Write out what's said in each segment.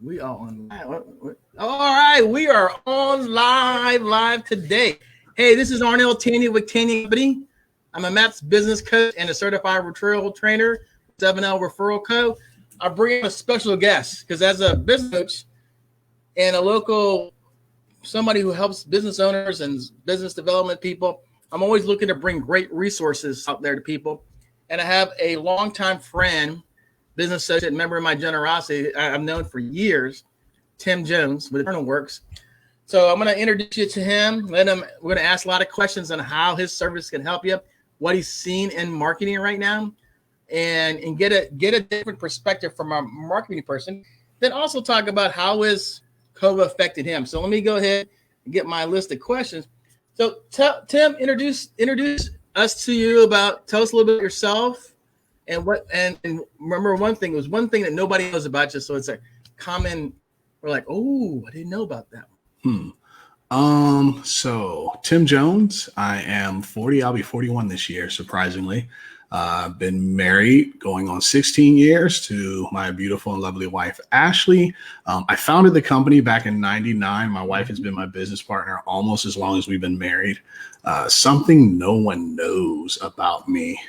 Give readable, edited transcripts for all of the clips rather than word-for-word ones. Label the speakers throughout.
Speaker 1: We are on live. All right, we are on live today. Hey, this is Arnel Tanyag with Tanyag Company. I'm a MAPS business coach and a certified referral trainer, 7L Referral Co. I bring in a special guest because as a business coach and a local somebody who helps business owners and business development people, I'm always looking to bring great resources out there to people. And I have a longtime friend, business associate, member of my generosity I've known for years, Tim Jones with Eternal Works. So I'm going to introduce you to him. We're going to ask a lot of questions on how his service can help you, what he's seen in marketing right now, and get a different perspective from a marketing person. Then also talk about how is COVID affected him. So let me go ahead and get my list of questions. So Tim, introduce us to you tell us a little bit about yourself. And remember one thing, it was one thing that nobody knows about you. So it's a common, we're like, oh, I didn't know about that.
Speaker 2: So Tim Jones, I am 40. I'll be 41 this year, surprisingly. I've been married going on 16 years to my beautiful and lovely wife, Ashley. I founded the company back in 99. My wife has been my business partner almost as long as we've been married. Something no one knows about me.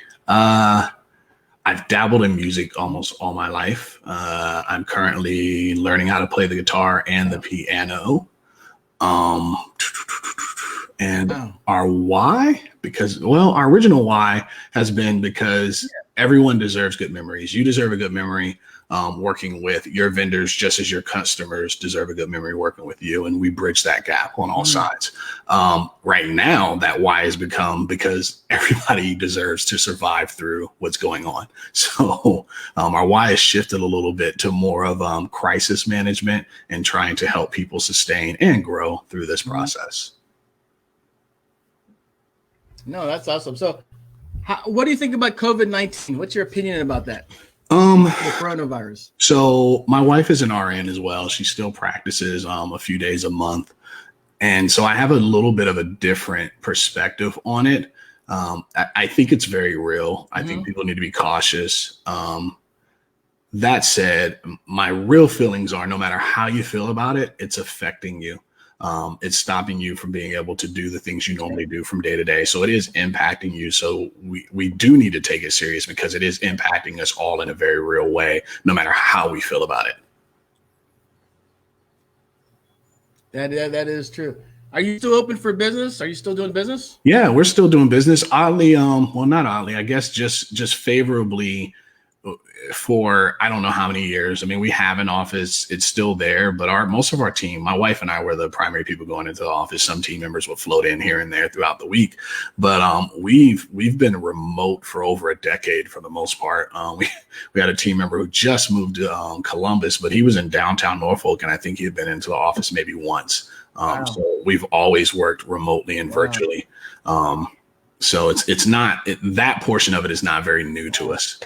Speaker 2: I've dabbled in music almost all my life. I'm currently learning how to play the guitar and the piano. Our why, our original why has been because everyone deserves good memories. You deserve a good memory working with your vendors, just as your customers deserve a good memory working with you. And we bridge that gap on all sides. Right now, that why has become because everybody deserves to survive through what's going on. So our why has shifted a little bit to more of crisis management and trying to help people sustain and grow through this process.
Speaker 1: No, that's awesome. So what do you think about COVID-19? What's your opinion about that? The coronavirus.
Speaker 2: So my wife is an RN as well. She still practices a few days a month. And so I have a little bit of a different perspective on it. I think it's very real. I think people need to be cautious. That said, my real feelings are no matter how you feel about it, it's affecting you. It's stopping you from being able to do the things you normally do from day to day. So it is impacting you. So we do need to take it serious because it is impacting us all in a very real way, no matter how we feel about it.
Speaker 1: That is true. Are you still open for business? Are you still doing business?
Speaker 2: Yeah, we're still doing business. Oddly, not oddly, I guess just favorably for I don't know how many years. I mean, we have an office, it's still there, but most of our team, my wife and I were the primary people going into the office. Some team members would float in here and there throughout the week, but we've been remote for over a decade for the most part. We had a team member who just moved to Columbus, but he was in downtown Norfolk, and I think he had been into the office maybe once. Wow. So we've always worked remotely and virtually. So it's not that portion of it is not very new to us.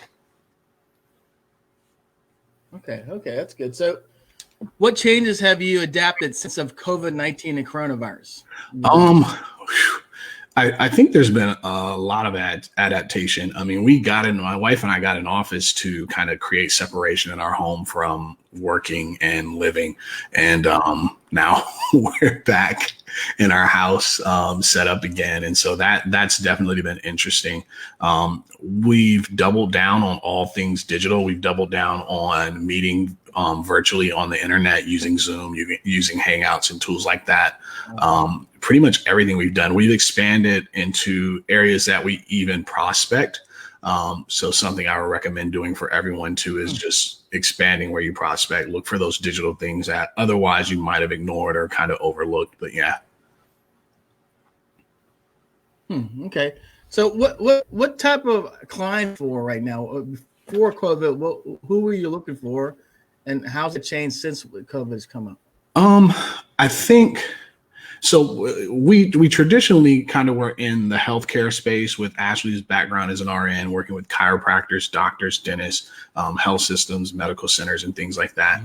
Speaker 1: Okay, that's good. So what changes have you adapted since of COVID-19 and coronavirus?
Speaker 2: I think there's been a lot of adaptation. I mean, my wife and I got an office to kind of create separation in our home from working and living. And now we're back in our house set up again. And so that's definitely been interesting. We've doubled down on all things digital. We've doubled down on meeting virtually on the internet using Zoom, using Hangouts and tools like that. Pretty much everything we've done, we've expanded into areas that we even prospect. So something I would recommend doing for everyone too is just expanding where you prospect. Look for those digital things that otherwise you might have ignored or kind of overlooked. But yeah.
Speaker 1: Okay. So what type of client for right now before COVID? Who were you looking for, and how's it changed since COVID has come up?
Speaker 2: I think. So we traditionally kind of were in the healthcare space with Ashley's background as an RN, working with chiropractors, doctors, dentists, health systems, medical centers, and things like that,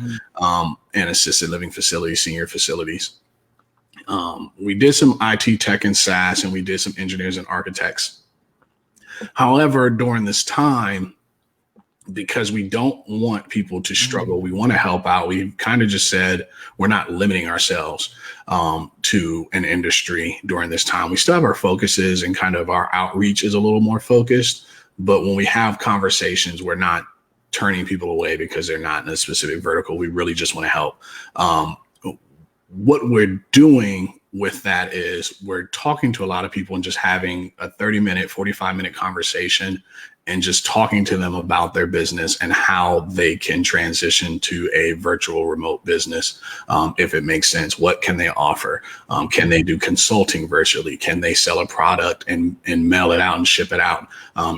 Speaker 2: and assisted living facilities, senior facilities. We did some IT tech and SaaS, and we did some engineers and architects. However, during this time, because we don't want people to struggle. We want to help out. We kind of just said we're not limiting ourselves to an industry during this time. We still have our focuses and kind of our outreach is a little more focused. But when we have conversations, we're not turning people away because they're not in a specific vertical. We really just want to help. What we're doing with that is we're talking to a lot of people and just having a 30-minute, 45-minute conversation and just talking to them about their business and how they can transition to a virtual remote business. If it makes sense, what can they offer? Can they do consulting virtually? Can they sell a product and mail it out and ship it out?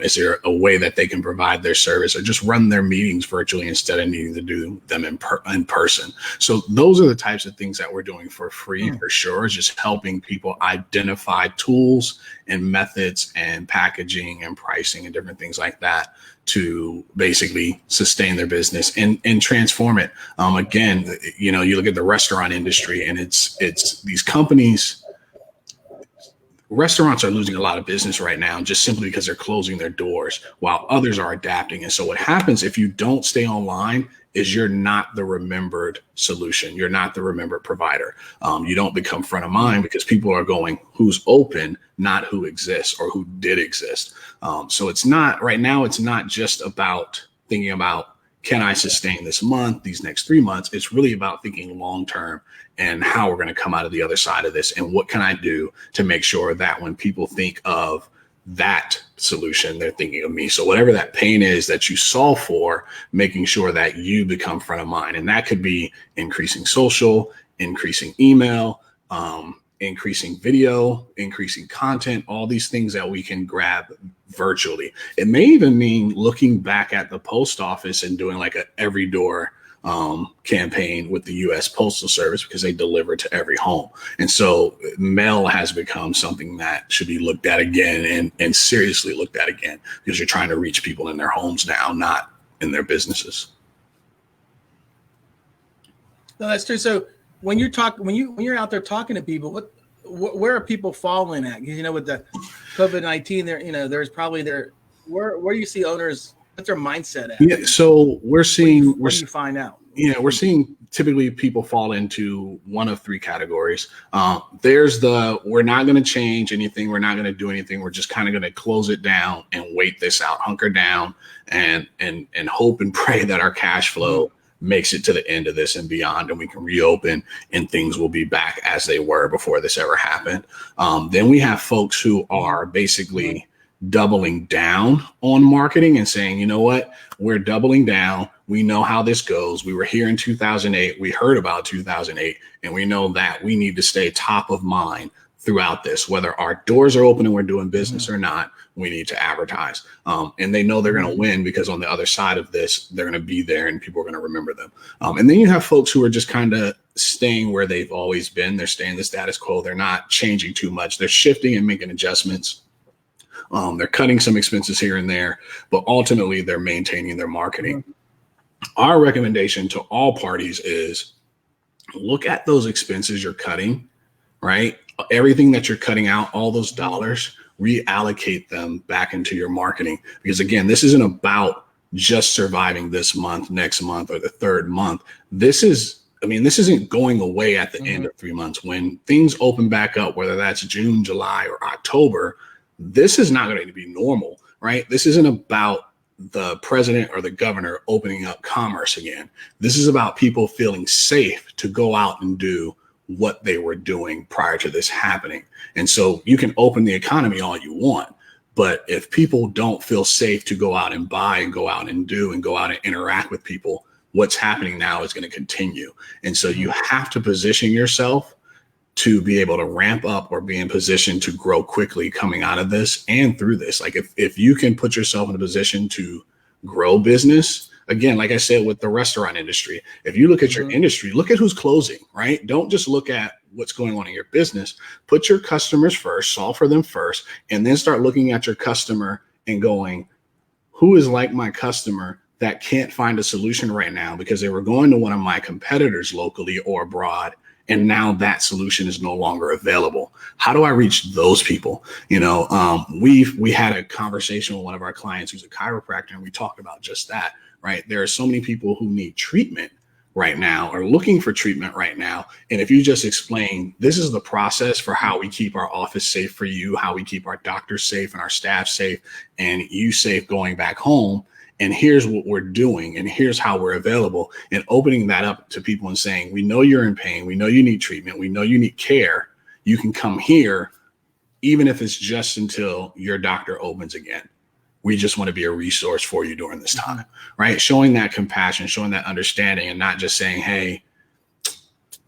Speaker 2: Is there a way that they can provide their service or just run their meetings virtually instead of needing to do them in person? So those are the types of things that we're doing for free, for sure, just helping people identify tools and methods and packaging and pricing and different things like that to basically sustain their business and transform it. Again, you look at the restaurant industry and it's these companies. Restaurants are losing a lot of business right now just simply because they're closing their doors while others are adapting. And so what happens if you don't stay online is you're not the remembered solution. You're not the remembered provider. You don't become front of mind because people are going, who's open, not who exists or who did exist. So it's not right now. It's not just about thinking about, can I sustain this month, these next 3 months? It's really about thinking long term and how we're going to come out of the other side of this. And what can I do to make sure that when people think of that solution, they're thinking of me. So whatever that pain is that you solve for, making sure that you become front of mind. And that could be increasing social, increasing email, increasing video, increasing content, all these things that we can grab virtually. It may even mean looking back at the post office and doing like a every door campaign with the U.S. Postal Service because they deliver to every home. And so mail has become something that should be looked at again and seriously looked at again because you're trying to reach people in their homes now, not in their businesses.
Speaker 1: No, that's true. So when you're out there talking to people, where are people falling at? Because with the COVID-19, there's probably where do you see owners? What's their mindset at?
Speaker 2: Yeah, so we're seeing.
Speaker 1: What do you find out?
Speaker 2: Yeah, we're seeing typically people fall into one of three categories. There's we're not going to change anything. We're not going to do anything. We're just kind of going to close it down and wait this out, hunker down, and hope and pray that our cash flow makes it to the end of this and beyond, and we can reopen and things will be back as they were before this ever happened. Then we have folks who are basically doubling down on marketing and saying, you know what, we're doubling down. We know how this goes. We were here in 2008. We heard about 2008, and we know that we need to stay top of mind throughout this, whether our doors are open and we're doing business or not. We need to advertise. And they know they're going to win because on the other side of this, they're going to be there and people are going to remember them. And then you have folks who are just kind of staying where they've always been. They're staying the status quo. They're not changing too much. They're shifting and making adjustments. They're cutting some expenses here and there, but ultimately they're maintaining their marketing. Our recommendation to all parties is look at those expenses you're cutting, right? Everything that you're cutting out, all those dollars, reallocate them back into your marketing. Because again, this isn't about just surviving this month, next month, or the third month. This isn't going away at the end of 3 months. When things open back up, whether that's June, July, or October, this is not going to be normal, right? This isn't about the president or the governor opening up commerce again. This is about people feeling safe to go out and do what they were doing prior to this happening. And so you can open the economy all you want, but if people don't feel safe to go out and buy and go out and do and go out and interact with people, what's happening now is going to continue. And so you have to position yourself to be able to ramp up or be in position to grow quickly coming out of this and through this. Like if you can put yourself in a position to grow business, again, like I said, with the restaurant industry, if you look at your industry, look at who's closing, right? Don't just look at what's going on in your business. Put your customers first, solve for them first, and then start looking at your customer and going, who is like my customer that can't find a solution right now because they were going to one of my competitors locally or abroad And now that solution is no longer available. How do I reach those people? We had a conversation with one of our clients who's a chiropractor, and we talked about just that, right? There are so many people who need treatment right now or looking for treatment right now. And if you just explain, this is the process for how we keep our office safe for you, how we keep our doctors safe and our staff safe and you safe going back home. And here's what we're doing. And here's how we're available, and opening that up to people and saying, we know you're in pain. We know you need treatment. We know you need care. You can come here, even if it's just until your doctor opens again. We just want to be a resource for you during this time, right? Showing that compassion, showing that understanding, and not just saying, hey,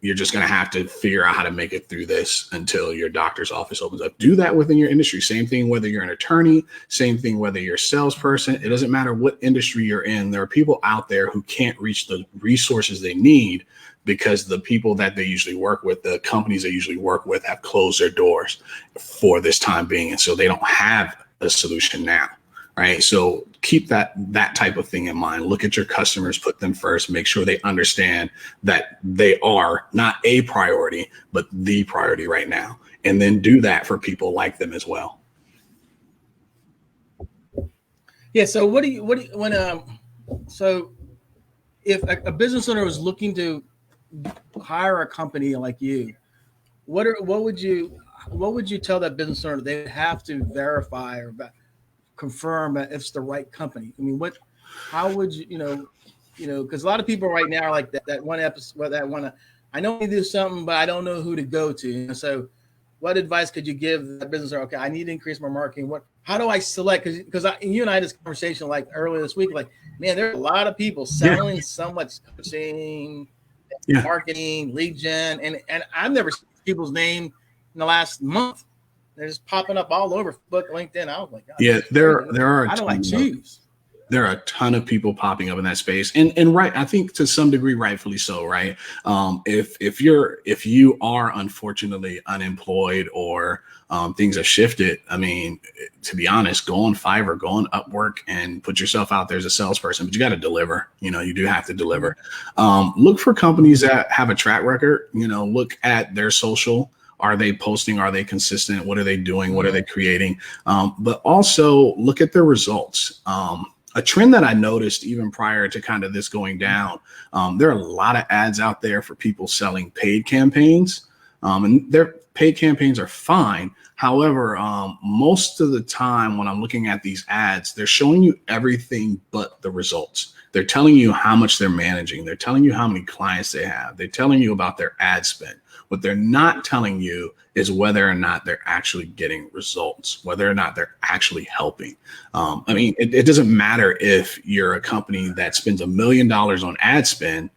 Speaker 2: you're just going to have to figure out how to make it through this until your doctor's office opens up. Do that within your industry. Same thing, whether you're an attorney, same thing, whether you're a salesperson. It doesn't matter what industry you're in. There are people out there who can't reach the resources they need because the people that they usually work with, the companies they usually work with, have closed their doors for this time being. And so they don't have a solution now. Right. So keep that type of thing in mind. Look at your customers, put them first, make sure they understand that they are not a priority, but the priority right now. And then do that for people like them as well.
Speaker 1: Yeah. So so if a business owner was looking to hire a company like you, what would you tell that business owner they have to verify or confirm that it's the right company? I mean, how would because a lot of people right now are like that one episode, I know you do something, but I don't know who to go to. And so what advice could you give that business owner? Okay, I need to increase my marketing. How do I select? Because you and I had this conversation like earlier this week, like, man, there's a lot of people selling so much coaching, marketing, lead gen, and I've never seen people's name in the last month. They're just popping up all over Facebook, LinkedIn. I was like, God,
Speaker 2: yeah, there are.
Speaker 1: How do I choose?
Speaker 2: There are a ton of people popping up in that space, and right, I think to some degree, rightfully so. Right, if you are unfortunately unemployed or things have shifted, I mean, to be honest, go on Fiverr, go on Upwork, and put yourself out there as a salesperson. But you got to deliver. You do have to deliver. Look for companies that have a track record. Look at their social. Are they posting? Are they consistent? What are they doing? What are they creating? But also look at their results. A trend that I noticed even prior to kind of this going down, there are a lot of ads out there for people selling paid campaigns. And their paid campaigns are fine. However, most of the time when I'm looking at these ads, they're showing you everything but the results. They're telling you how much they're managing. They're telling you how many clients they have. They're telling you about their ad spend. What they're not telling you is whether or not they're actually getting results, whether or not they're actually helping. It doesn't matter if you're a company that spends $1 million on ad spend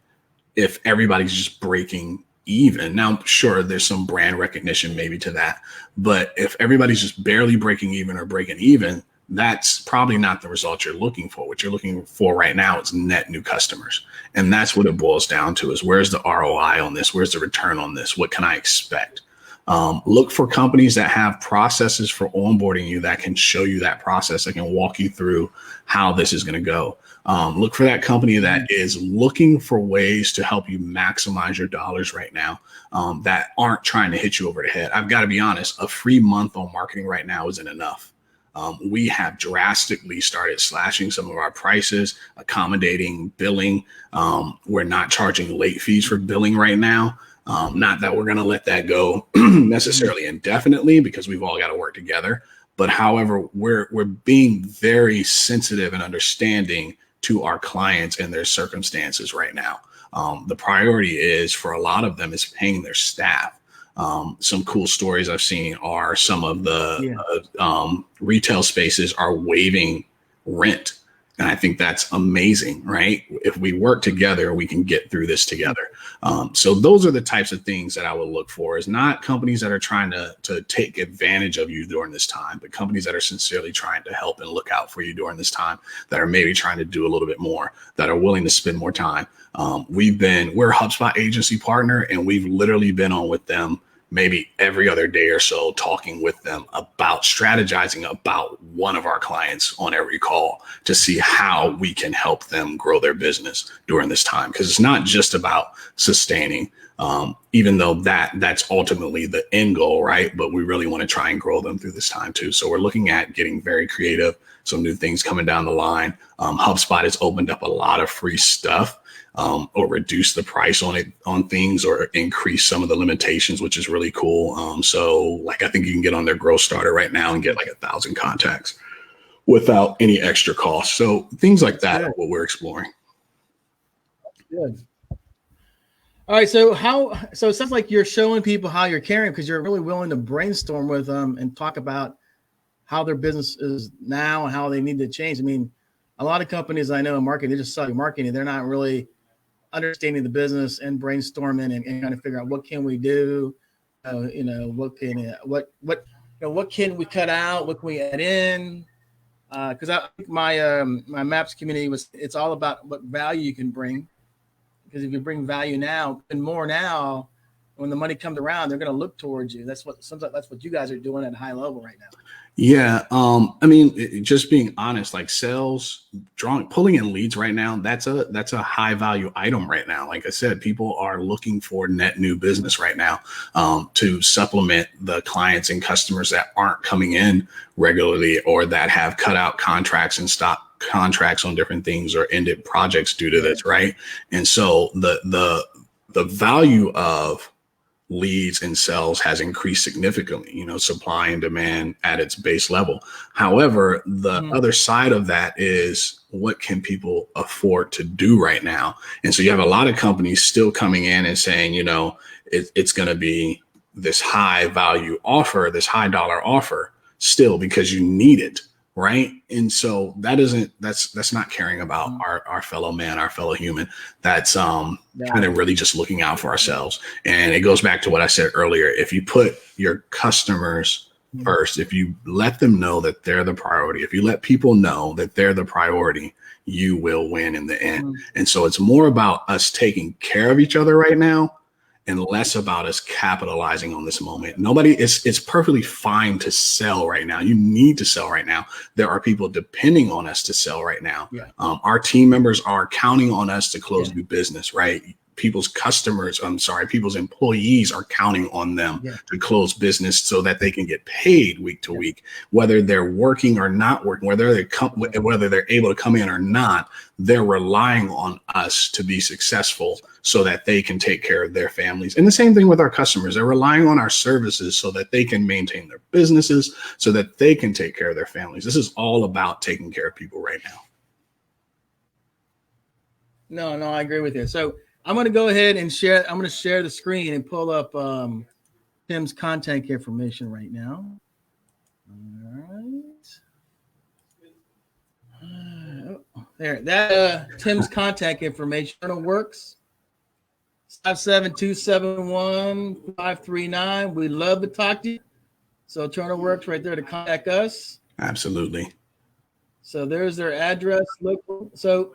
Speaker 2: if everybody's just breaking even. Now, sure, there's some brand recognition maybe to that, but if everybody's just barely breaking even or breaking even, that's probably not the result you're looking for. What you're looking for right now is net new customers. And that's what it boils down to is where's the ROI on this? Where's the return on this? What can I expect? Look for companies that have processes for onboarding you that can show you that process, that can walk you through how this is going to go. Look for that company that is looking for ways to help you maximize your dollars right now, that aren't trying to hit you over the head. I've got to be honest, a free month on marketing right now isn't enough. We have drastically started slashing some of our prices, accommodating billing. We're not charging late fees for billing right now. Not that we're going to let that go necessarily indefinitely because we've all got to work together. But however, we're being very sensitive and understanding to our clients and their circumstances right now. The priority is for a lot of them is paying their staff. Some cool stories I've seen are some of the retail spaces are waiving rent. And I think that's amazing, right? If we work together, we can get through this together. So those are the types of things that I would look for, is not companies that are trying to take advantage of you during this time, but companies that are sincerely trying to help and look out for you during this time, that are maybe trying to do a little bit more, that are willing to spend more time. We're a HubSpot agency partner, and we've literally been on with them maybe every other day or so, talking with them about strategizing about one of our clients on every call to see how we can help them grow their business during this time. Because it's not just about sustaining even though that's ultimately the end goal, right? But we really want to try and grow them through this time too. So we're looking at getting very creative, some new things coming down the line. HubSpot has opened up a lot of free stuff, or reduce the price on things, or increase some of the limitations, which is really cool. So like, I think you can get on their growth starter right now and get like 1,000 contacts without any extra cost. So things like that are what we're exploring.
Speaker 1: Good. All right. So it sounds like you're showing people how you're caring, because you're really willing to brainstorm with them and talk about how their business is now and how they need to change. I mean, a lot of companies I know in marketing, they just sell you marketing. They're not really understanding the business and brainstorming and kind of figure out what can we do, what can we cut out, what can we add in. Because I think my MAPS community it's all about what value you can bring. Because if you bring value now and more now, when the money comes around, they're going to look towards you. That's what you guys are doing at a high level right now.
Speaker 2: Yeah. I mean, just being honest, like sales, pulling in leads right now, that's a high value item right now. Like I said, people are looking for net new business right now, to supplement the clients and customers that aren't coming in regularly, or that have cut out contracts and stopped contracts on different things, or ended projects due to this. Right. And so the value of leads and sales has increased significantly, supply and demand at its base level. However, the other side of that is, what can people afford to do right now? And so you have a lot of companies still coming in and saying, it's going to be this high value offer, this high dollar offer still, because you need it. Right. And so that's not caring about our fellow man, our fellow human. That's kind of really just looking out for ourselves. And it goes back to what I said earlier. If you put your customers first, if you let them know that they're the priority, if you let people know that they're the priority, you will win in the end. And so it's more about us taking care of each other right now, and less about us capitalizing on this moment. It's perfectly fine to sell right now. You need to sell right now. There are people depending on us to sell right now. Yeah. Our team members are counting on us to close new business, right? People's employees are counting on them to close business so that they can get paid week to week, whether they're working or not working, whether they're able to come in or not. They're relying on us to be successful so that they can take care of their families. And the same thing with our customers. They're relying on our services so that they can maintain their businesses, so that they can take care of their families. This is all about taking care of people right now.
Speaker 1: No, I agree with you. So I'm going to go ahead and share. I'm going to share the screen and pull up Tim's contact information right now. All right. There. That Tim's contact information works. 57271-539. We love to talk to you. So Turner Works right there to contact us.
Speaker 2: Absolutely.
Speaker 1: So there's their address. Look. So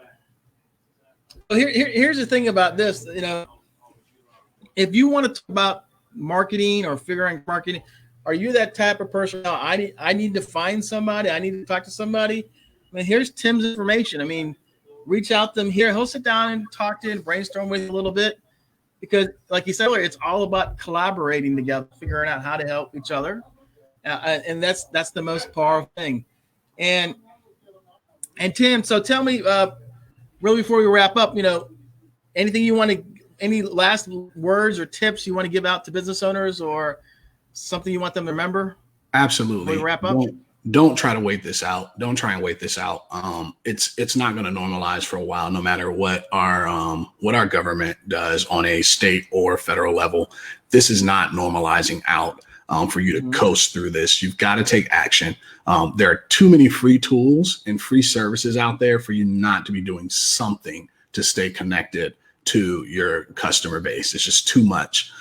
Speaker 1: here's the thing about this. If you want to talk about marketing or figuring marketing, are you that type of person? No, I need to find somebody. I need to talk to somebody. I mean, here's Tim's information. I mean, reach out to him here. He'll sit down and talk to you and brainstorm with you a little bit. Because, like you said earlier, it's all about collaborating together, figuring out how to help each other, and that's the most powerful thing. And Tim, so tell me, really before we wrap up, anything you want to, any last words or tips you want to give out to business owners, or something you want them to remember?
Speaker 2: Absolutely.
Speaker 1: Before we wrap up.
Speaker 2: Don't try to wait this out. Don't try and wait this out. It's not going to normalize for a while, no matter what our government does on a state or federal level. This is not normalizing out for you to coast through this. You've got to take action. There are too many free tools and free services out there for you not to be doing something to stay connected to your customer base. It's just too much.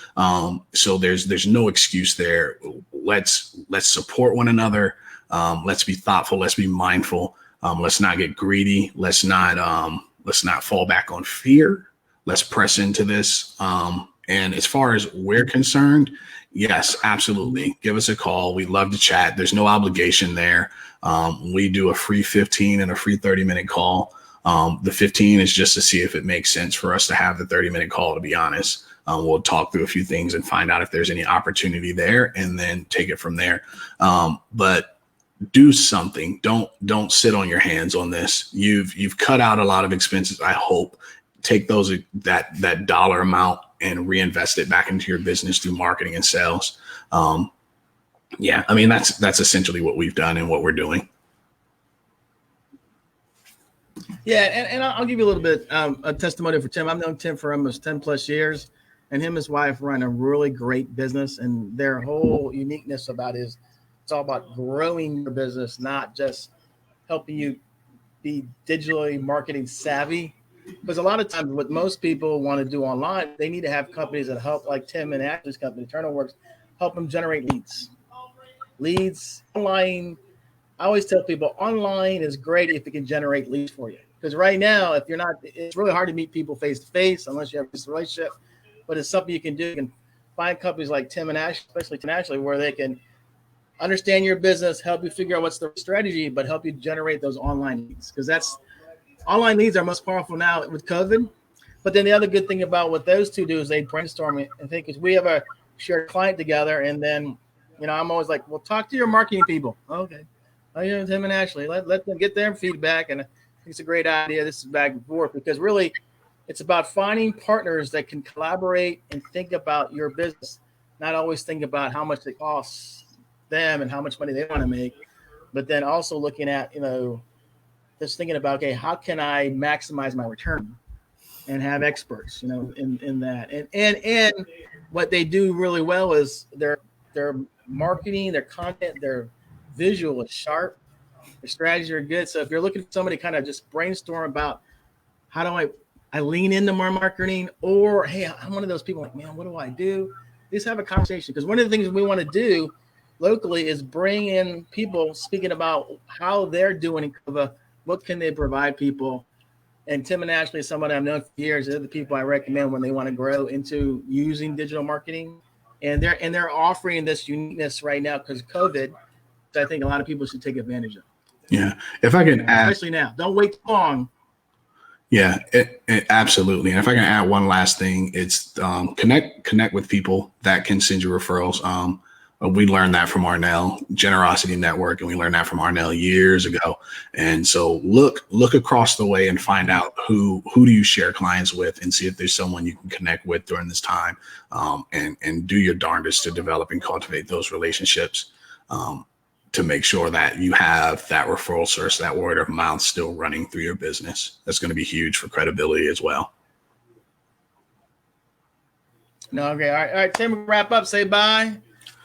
Speaker 2: So there's no excuse there. Let's support one another. Let's be thoughtful. Let's be mindful. Let's not get greedy. Let's not fall back on fear. Let's press into this. And as far as we're concerned, yes, absolutely. Give us a call. We'd love to chat. There's no obligation there. We do a free 15 and a free 30-minute call. The 15 is just to see if it makes sense for us to have the 30-minute call, to be honest. We'll talk through a few things and find out if there's any opportunity there and then take it from there. But do something. Don't sit on your hands on this. You've cut out a lot of expenses. I hope take that dollar amount and reinvest it back into your business through marketing and sales. Yeah, I mean, that's essentially what we've done and what we're doing.
Speaker 1: Yeah, and I'll give you a little bit a testimony for Tim. I've known Tim for almost 10 plus years, and him and his wife run a really great business, and their whole uniqueness about is it's all about growing your business, not just helping you be digitally marketing savvy. Because a lot of times what most people want to do online, they need to have companies that help, like Tim and Ashley's company, TurnOverWorks, help them generate leads online. I always tell people online is great if it can generate leads for you. Because right now, if you're not, it's really hard to meet people face to face unless you have this relationship. But it's something you can do. You can find companies like Tim and Ashley, especially Tim and Ashley, where they can understand your business, help you figure out what's the strategy, but help you generate those online leads. Because online leads are most powerful now with COVID. But then the other good thing about what those two do is they brainstorm and think, because we have a shared client together, and then I'm always like, well, talk to your marketing people. Okay. Tim and Ashley, let them get their feedback, and I think it's a great idea. This is back and forth because really it's about finding partners that can collaborate and think about your business, not always think about how much it costs them and how much money they want to make, but then also looking at, just thinking about, okay, how can I maximize my return and have experts, in that. And what they do really well is their marketing, their content, their visual is sharp, their strategies are good. So if you're looking for somebody to kind of just brainstorm about how do I lean into my marketing, or, hey, I'm one of those people like, man, what do I do? Just have a conversation. Because one of the things we want to do locally is bring in people speaking about how they're doing in COVID. What can they provide people? And Tim and Ashley is someone I've known for years. They're the people I recommend when they want to grow into using digital marketing. And they're offering this uniqueness right now because of COVID, which I think a lot of people should take advantage of.
Speaker 2: Yeah. If I can add,
Speaker 1: especially now, don't wait too long.
Speaker 2: Yeah, absolutely. And if I can add one last thing, it's connect with people that can send you referrals. We learned that from Arnel, Generosity Network, and we learned that from Arnel years ago. And so look across the way and find out who do you share clients with, and see if there's someone you can connect with during this time, and do your darndest to develop and cultivate those relationships, to make sure that you have that referral source, that word of mouth still running through your business. That's going to be huge for credibility as well.
Speaker 1: No, okay. All right. Tim, we'll wrap up. Say bye.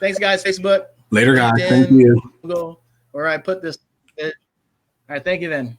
Speaker 1: Thanks, guys. Facebook.
Speaker 2: Later, guys. Thank you.
Speaker 1: Google. All right. Put this. All right. Thank you then.